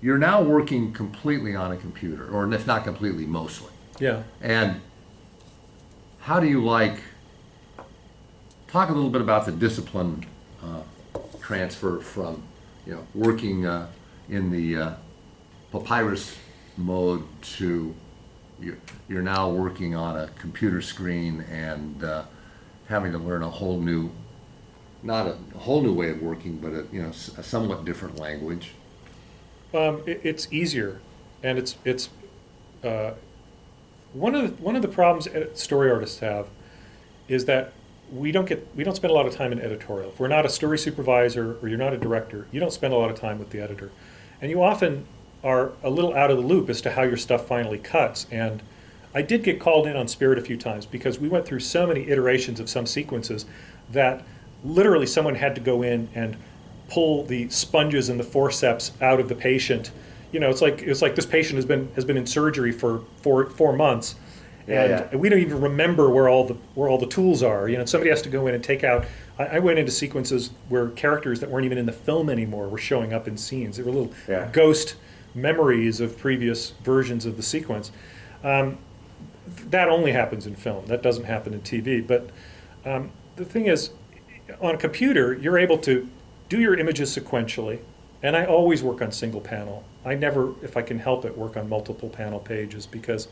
you're now working completely on a computer, or if not completely, mostly. Yeah. And how do you talk a little bit about the discipline transfer from, working in the papyrus mode to you're now working on a computer screen and having to learn a whole new, not a whole new way of working, but a somewhat different language. It's easier, and it's one of the problems story artists have is that we don't spend a lot of time in editorial. If we're not a story supervisor or you're not a director, you don't spend a lot of time with the editor, and you often are a little out of the loop as to how your stuff finally cuts. And I did get called in on Spirit a few times because we went through so many iterations of some sequences that literally someone had to go in and pull the sponges and the forceps out of the patient. It's like this patient has been in surgery for 4 months, and we don't even remember where all the tools are. Somebody has to go in and take out. I went into sequences where characters that weren't even in the film anymore were showing up in scenes. They were little ghost memories of previous versions of the sequence. That only happens in film. That doesn't happen in TV. But the thing is, on a computer, you're able to do your images sequentially, and I always work on single panel. I never, if I can help it, work on multiple panel pages because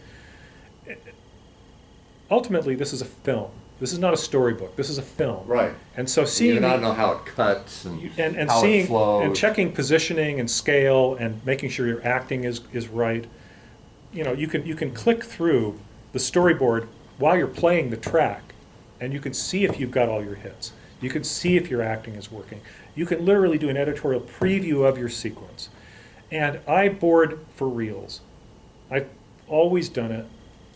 ultimately this is a film. This is not a storybook. This is a film. Right. And so seeing you don't know how it cuts and how seeing it flows. and checking positioning and scale and making sure your acting is right. You can click through the storyboard while you're playing the track, and you can see if you've got all your hits. You can see if your acting is working. You can literally do an editorial preview of your sequence. And I board for reels. I've always done it.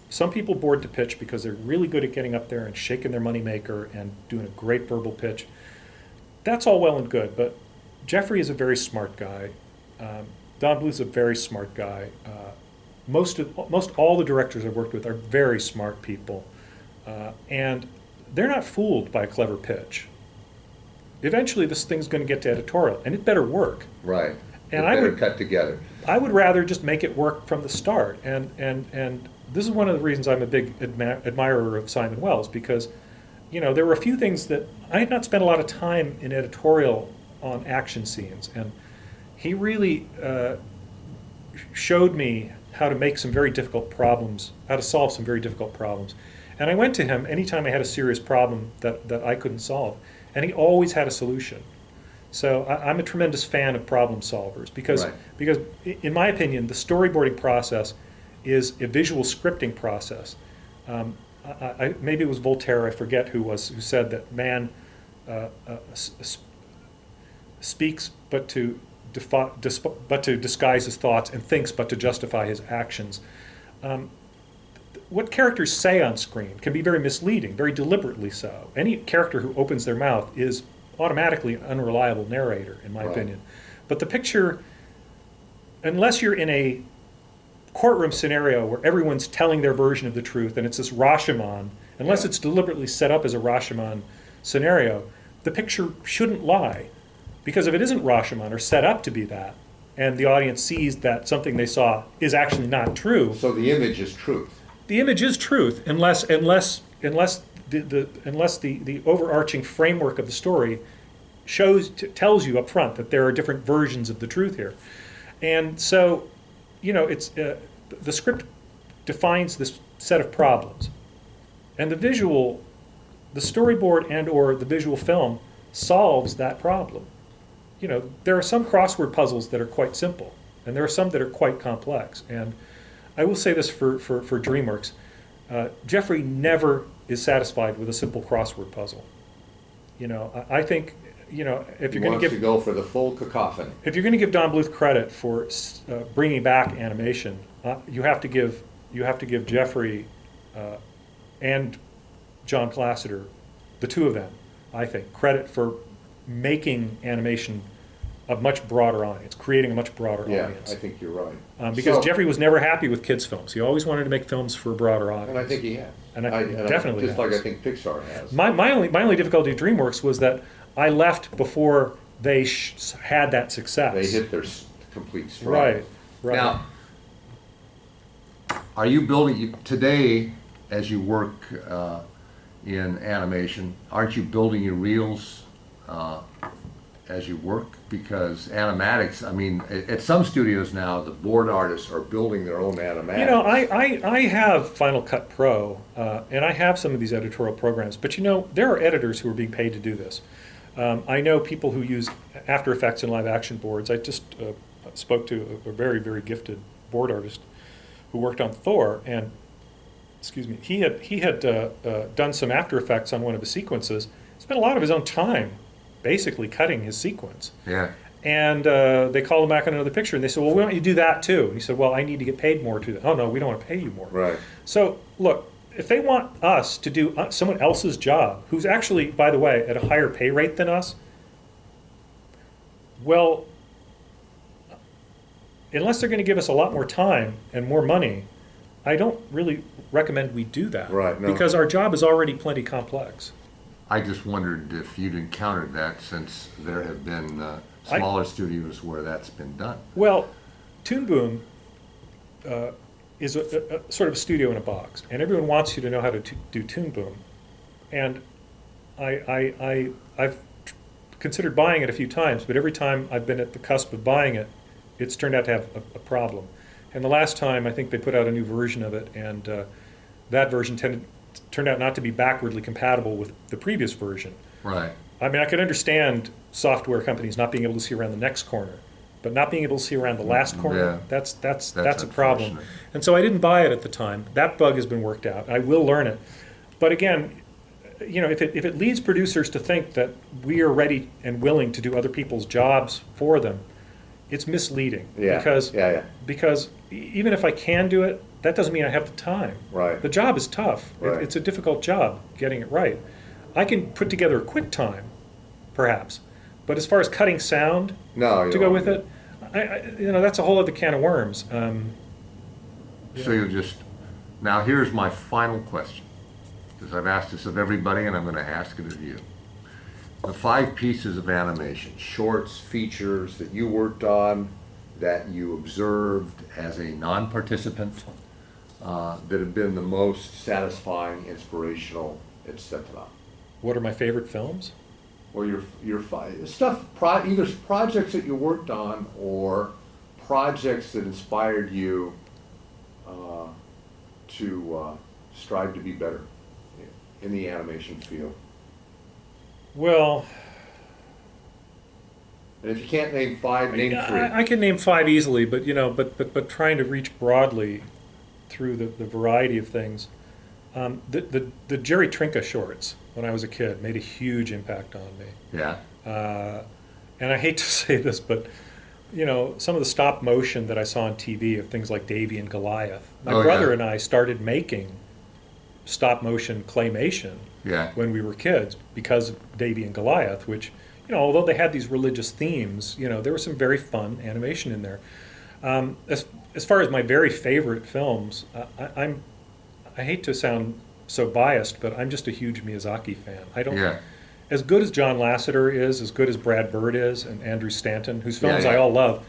Some people board to pitch because they're really good at getting up there and shaking their moneymaker and doing a great verbal pitch. That's all well and good, but Jeffrey is a very smart guy. Don Bluth's a very smart guy. Most all the directors I've worked with are very smart people, and they're not fooled by a clever pitch. Eventually, this thing's going to get to editorial, and it better work. Right. And it better cut together. I would rather just make it work from the start, and this is one of the reasons I'm a big admirer of Simon Wells, because there were a few things that I had not spent a lot of time in editorial on action scenes, and he really showed me how to make some very difficult problems, how to solve some very difficult problems. And I went to him anytime I had a serious problem that I couldn't solve, and he always had a solution. So I'm a tremendous fan of problem solvers because in my opinion, the storyboarding process is a visual scripting process. Maybe it was Voltaire, I forget who said that man speaks but to disguise his thoughts and thinks but to justify his actions. What characters say on screen can be very misleading, very deliberately so. Any character who opens their mouth is automatically an unreliable narrator, in my opinion. But the picture, unless you're in a courtroom scenario where everyone's telling their version of the truth and it's this Rashomon, unless it's deliberately set up as a Rashomon scenario, the picture shouldn't lie. Because if it isn't Rashomon or set up to be that, and the audience sees that something they saw is actually not true. So the image is truth. The image is truth, unless the overarching framework of the story tells you up front that there are different versions of the truth here. And so, it's the script defines this set of problems, and the storyboard and or the visual film solves that problem. There are some crossword puzzles that are quite simple, and there are some that are quite complex. And I will say this for DreamWorks, Jeffrey never is satisfied with a simple crossword puzzle. I think, if you're going to go for the full cacophony. If you're going to give Don Bluth credit for bringing back animation, you have to give Jeffrey and John Lasseter, the two of them, I think, credit for making animation a much broader audience, creating a much broader audience. I think you're right. Because Jeffrey was never happy with kids' films. He always wanted to make films for a broader audience. And I think he has. And I definitely just has. like I think Pixar has. My only difficulty at DreamWorks was that I left before they had that success. They hit their complete stride. Right. Now, are you building today as you work in animation? Aren't you building your reels as you work? Because animatics, I mean, at some studios now, the board artists are building their own animatics. You know, I have Final Cut Pro, and I have some of these editorial programs, but you know, there are editors who are being paid to do this. I know people who use After Effects and live action boards. I just spoke to a very, very gifted board artist who worked on Thor, and excuse me, he had done some After Effects on one of his sequences, spent a lot of his own time basically cutting his sequence. Yeah. And they called him back on another picture, and they said, well, why don't you do that too? And he said, well, I need to get paid more to that. Oh, no, we don't want to pay you more. Right. So, look, if they want us to do someone else's job, who's actually, by the way, at a higher pay rate than us, well, unless they're going to give us a lot more time and more money, I don't really recommend we do that. Right, no. Because our job is already plenty complex. I just wondered if you'd encountered that, since there have been smaller studios where that's been done. Well, Toon Boom is a sort of a studio in a box, and everyone wants you to know how to do Toon Boom. And I've considered buying it a few times, but every time I've been at the cusp of buying it, it's turned out to have a problem. And the last time, I think they put out a new version of it, and that version turned out not to be backwardly compatible with the previous version. Right. I mean, I could understand software companies not being able to see around the next corner, but not being able to see around the last corner, Yeah. that's a problem. unfortunate. And so I didn't buy it at the time. That bug has been worked out. I will learn it. But again, you know, if it leads producers to think that we are ready and willing to do other people's jobs for them, it's misleading. Yeah. Because even if I can do it, that doesn't mean I have the time. Right. The job is tough. Right. It's a difficult job getting it right. I can put together a quick time, perhaps, but as far as cutting sound No. to go with it, you know, that's a whole other can of worms. So you'll just, now here's my final question, because I've asked this of everybody and I'm going to ask it of you. The 5 pieces of animation, shorts, features that you worked on, that you observed as a non-participant, that have been the most satisfying, inspirational, etc. What are my favorite films? Or your stuff, either projects that you worked on or projects that inspired you to strive to be better in the animation field. Well, And if you can't name 5, name 3. I can name 5 easily, but you know, but trying to reach broadly through the variety of things. The Jerry Trinka shorts when I was a kid made a huge impact on me. Yeah. And I hate to say this, but you know, some of the stop motion that I saw on TV of things like Davy and Goliath. My brother and I started making stop motion claymation Yeah. when we were kids because of Davy and Goliath, which, you know, although they had these religious themes, you know, there was some very fun animation in there. As far as my very favorite films, I hate to sound so biased, but I'm just a huge Miyazaki fan. I don't. Yeah. As good as John Lasseter is, as good as Brad Bird is, and Andrew Stanton, whose films Yeah. I all love,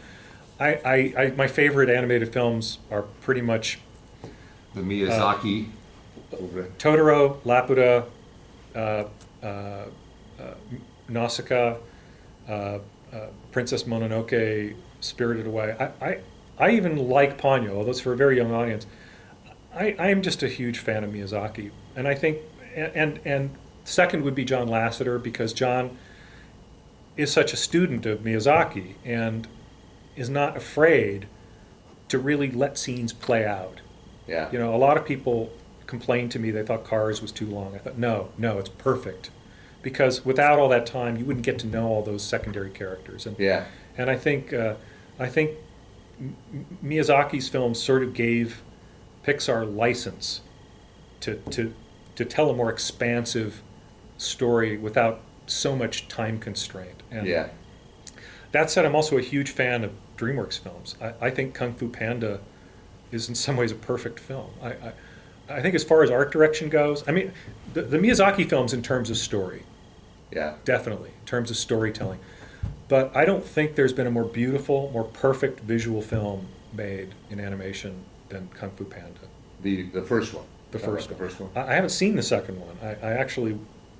my favorite animated films are pretty much The Miyazaki. Totoro, Laputa, Nausicaa, Princess Mononoke, Spirited Away. I even like Ponyo, although it's for a very young audience. I am just a huge fan of Miyazaki, and I think, and second would be John Lasseter, because John is such a student of Miyazaki and is not afraid to really let scenes play out. Yeah. You know, a lot of people complained to me they thought Cars was too long. I thought, no, it's perfect. Because without all that time, you wouldn't get to know all those secondary characters. And Yeah. and I think Miyazaki's films sort of gave Pixar license to tell a more expansive story without so much time constraint. And Yeah. that said, I'm also a huge fan of DreamWorks films. I think Kung Fu Panda is in some ways a perfect film. I think as far as art direction goes, I mean, the Miyazaki films in terms of story, Yeah. definitely, in terms of storytelling. But I don't think there's been a more beautiful, more perfect visual film made in animation than Kung Fu Panda. The first one. The first one. The first one. I haven't seen the second one. I actually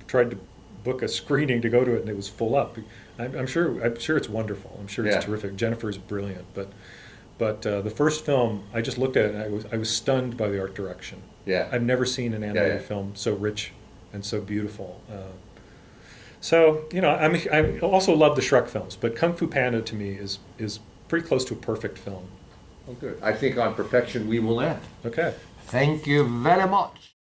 tried to book a screening to go to it, and it was full up. I'm sure it's wonderful. I'm sure it's Yeah. terrific. Jennifer's brilliant, but the first film, I just looked at it and I was stunned by the art direction. Yeah. I've never seen an animated yeah. film so rich and so beautiful. So I also love the Shrek films, but Kung Fu Panda to me is pretty close to a perfect film. Oh, good. I think on perfection we will end. Okay. Thank you very much.